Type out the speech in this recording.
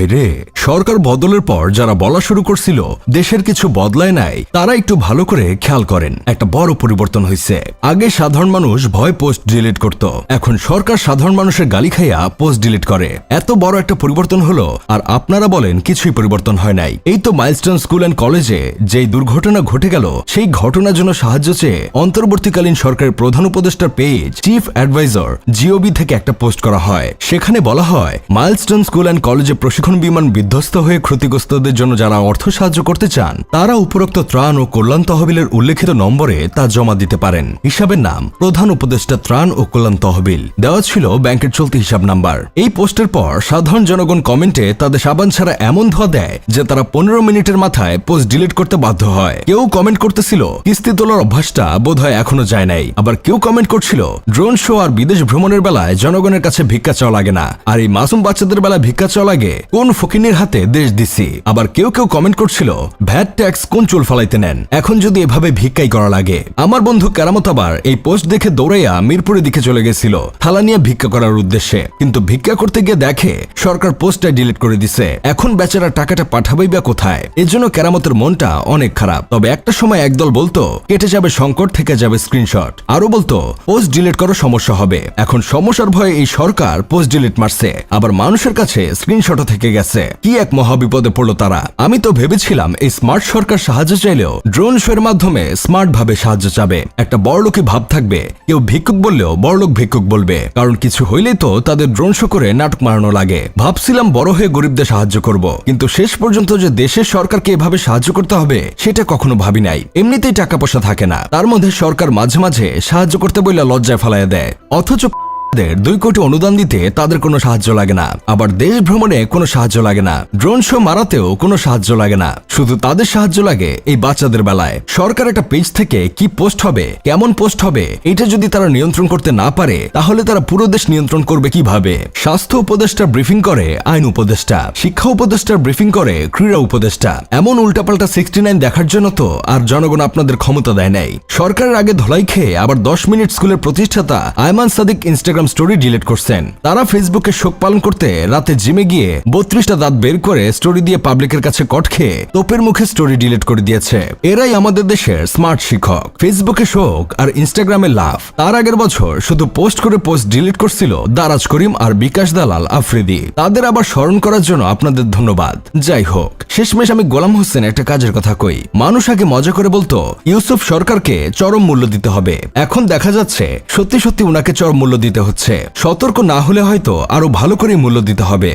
ভাইরে, সরকার বদলের পর যারা বলা শুরু করছিল দেশের কিছু বদলায় নাই, তারা একটু ভালো করে খেয়াল করেন। একটা বড় পরিবর্তন হয়েছে। আগে সাধারণ মানুষ ভয় পোস্ট ডিলিট করত, এখন সরকার সাধারণ মানুষের গালি খাইয়া পোস্ট ডিলিট করে। এত বড় একটা পরিবর্তন হলো, আর আপনারা বলেন কিছুই পরিবর্তন হয় নাই। এই তো মাইলস্টোন স্কুল অ্যান্ড কলেজে যেই দুর্ঘটনা ঘটে গেল, সেই ঘটনার জন্য সাহায্য চেয়ে অন্তর্বর্তীকালীন সরকারের প্রধান উপদেষ্টার পেজ চিফ অ্যাডভাইজার জিওবি থেকে একটা পোস্ট করা হয়। সেখানে বলা হয়, মাইলস্টোন স্কুল অ্যান্ড কলেজে প্রশিক্ষণ বিমান বিধ্বস্ত হয়ে ক্ষতিগ্রস্তদের জন্য যারা অর্থ সাহায্য করতে চান, তারা উপরোক্ত ত্রাণ ও কল্যাণ তহবিলের উল্লেখিত নম্বরে তা জমা দিতে পারেন। হিসাবের নাম প্রধান উপদেষ্টা ত্রাণ ও কল্যাণ তহবিল। দেওয়া ছিল ব্যাংকের চলতি হিসাব নাম্বার। এই পোস্টের পর সাধারণ জনগণ কমেন্টে তাদের সাবান ছাড়া এমন ধোয়া দেয় যে তারা 15 মিনিটের মাথায় পোস্ট ডিলিট করতে বাধ্য হয়। কেউ কমেন্ট করতেছিল কিস্তি তোলার অভ্যাসটা বোধহয় এখনো যায় নাই। আবার কেউ কমেন্ট করছিল ড্রোন শো আর বিদেশ ভ্রমণের বেলায় জনগণের কাছে ভিক্ষা চাওয়া লাগে না, আর এই মাসুম বাচ্চাদের বেলায় ভিক্ষা চাওয়া লাগে কোন ফকিনের হাতে দেশ দিছি। আবার কেউ কেউ কমেন্ট করছিল ভ্যাট ট্যাক্স কোন চুল ফালাইতে নেন, এখন যদি এভাবে ভিক্ষাই করা লাগে। আমার বন্ধু কেরামত আবার এই পোস্ট দেখে দৌড়াইয়া মিরপুরের দিকে চলে গেছিল থালা নিয়ে ভিক্ষা করার উদ্দেশ্যে, কিন্তু ভিক্ষা করতে গিয়ে দেখে সরকার পোস্টটা ডিলিট করে দিছে। এখন বেচারা টাকাটা পাঠাবেই বা কোথায়? এজন্য কেরামতের মনটা অনেক খারাপ। তবে একটা সময় একদল বলতো কেটে যাবে সংকট, থেকে যাবে স্ক্রিনশট, আরো বলতো পোস্ট ডিলিট করার সমস্যা হবে। এখন সমস্যার ভয়ে এই সরকার পোস্ট ডিলিট মারছে, আবার মানুষের কাছে স্ক্রিনশটও থেকে গেছে। কি এক মহাবিপদে পড়লো তারা। আমি তো ভেবেছিলাম এই স্মার্ট সরকার সাহায্য চাইলেও ড্রোন শো এর মাধ্যমে স্মার্ট ভাবে সাহায্য চাবে। একটা বড়লোকই ভাব থাকবে, কেউ ভিক্ষুক বললেও বড়লোক ভিক্ষুক বলবে, কারণ কিছু হইলেই তো তাদের ড্রোন শো করে নাটক মারানো লাগে। ভাবছিলাম বড় হয়ে গরিবদের সাহায্য করব, কিন্তু শেষ পর্যন্ত যে দেশের সরকারকে এভাবে সাহায্য করতে হবে সেটা কখনো ভাবি নাই। এমনিতেই টাকা পয়সা থাকে না, তার মধ্যে সরকার মাঝে মাঝে সাহায্য করতে বইলা লজ্জায় ফালাইয়া দেয়। অথচ 2 কোটি অনুদান দিতে তাদের কোনো সাহায্য লাগে না, আবার দেশ ভ্রমণে কোনো সাহায্য লাগে না, ড্রোন শো মারাতেও কোনো সাহায্য লাগে না। শুধু তাদের সাহায্য লাগে এই বাচ্চাদের বেলায়। সরকার একটা পেজ থেকে কি পোস্ট হবে, কেমন পোস্ট হবে, এটা যদি তারা নিয়ন্ত্রণ করতে না পারে, তাহলে তারা পুরো দেশ নিয়ন্ত্রণ করবে কিভাবে? স্বাস্থ্য উপদেষ্টা ব্রিফিং করে আইন উপদেষ্টা, শিক্ষা উপদেষ্টার ব্রিফিং করে ক্রীড়া উপদেষ্টা। এমন উল্টাপাল্টা 69 দেখার জন্য তো আর জনগণ আপনাদের ক্ষমতা দেয় নাই। সরকারের আগে ধলাই খেয়ে আবার 10 মিনিট স্কুলের প্রতিষ্ঠাতা Ayman Sadiq Instagram story delete করছেন। তারা ফেসবুকে শোক পালন করতে রাতে জিমে গিয়ে 32টা দাঁত বের করে স্টোরি দিয়ে পাবলিকের কাছে কট খেয়ে তোপের মুখে স্টোরি ডিলিট করে দিয়েছে। এরাই আমাদের দেশের স্মার্ট শিক্ষক। ফেসবুকে শোক আর ইনস্টাগ্রামে লাভ। তার আগের বছর শুধু পোস্ট করে পোস্ট ডিলিট করছিল দারাজ করিম আর বিকাশ দালাল আফ্রিদি। তাদের আবার স্মরণ করার জন্য আপনাদের ধন্যবাদ। যাই হোক, শেষমেশ আমি গোলাম হোসেন একটা কাজের কথা কই। মানুষ আগে মজা করে বলতো ইউসুফ সরকারকে চরম মূল্য দিতে হবে, এখন দেখা যাচ্ছে সত্যি সত্যি উনাকে চরম মূল্য দিতে হচ্ছে। সতর্ক না হলে হয়তো আরো ভালো করে মূল্য দিতে হবে।